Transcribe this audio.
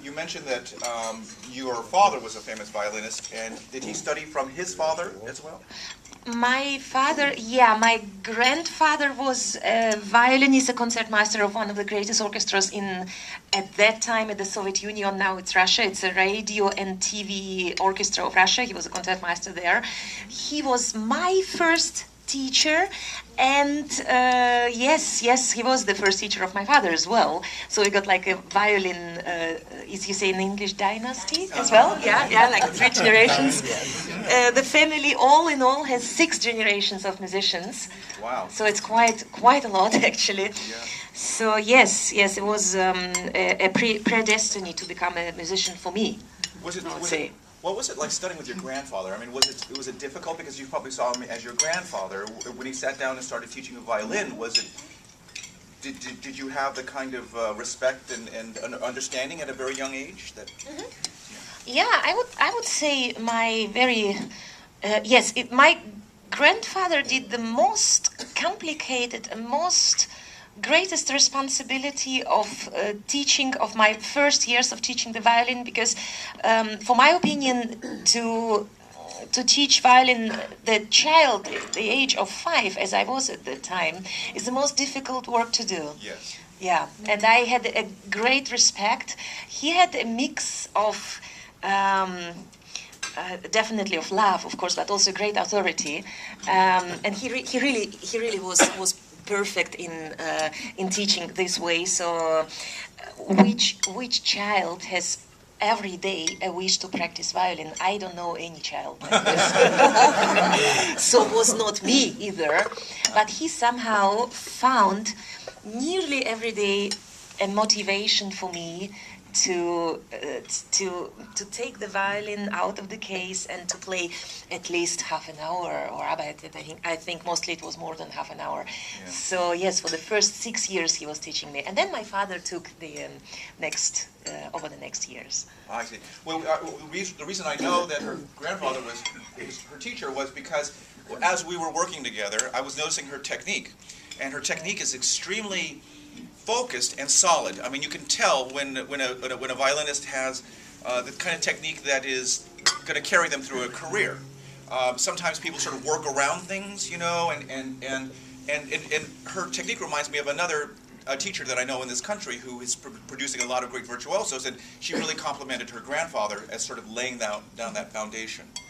you mentioned that your father was a famous violinist, and did he study from his father as well? My father, yeah, my grandfather was a violinist, a concertmaster of one of the greatest orchestras at that time at the Soviet Union. Now it's Russia. It's a radio and TV orchestra of Russia. He was a concertmaster there. He was my first teacher, and yes, he was the first teacher of my father as well. So we got like a violin, as you say in English, dynasty as well. Yeah, like 3 generations. The family, all in all, has 6 generations of musicians. Wow. So it's quite a lot, actually. Yeah. So yes, it was a predestiny to become a musician for me. What was it like studying with your grandfather? I mean, was it difficult because you probably saw him as your grandfather when he sat down and started teaching you violin? Did you have the kind of respect and understanding at a very young age that? Mm-hmm. Yeah, I would say my very my grandfather did the most complicated and most greatest responsibility of teaching, of my first years of teaching the violin, because for my opinion, to teach violin the child the age of 5, as I was at the time, is the most difficult work to do. Yes. Yeah, and I had a great respect. He had a mix of definitely of love, of course, but also great authority, and he really was perfect in teaching this way. So, which child has every day a wish to practice violin? I don't know any child like this. So it was not me either. But he somehow found nearly every day a motivation for me to take the violin out of the case and to play at least half an hour, or about it. I think mostly it was more than half an hour. Yeah. So yes, for the first 6 years he was teaching me, and then my father took the over the next years. I see. Well, the reason I know that her grandfather was her teacher was because as we were working together, I was noticing her technique, and her technique is extremely focused and solid. I mean, you can tell when a violinist has the kind of technique that is going to carry them through a career. Sometimes people sort of work around things, you know, and her technique reminds me of another teacher that I know in this country who is producing a lot of great virtuosos, and she really complimented her grandfather as sort of laying down that foundation.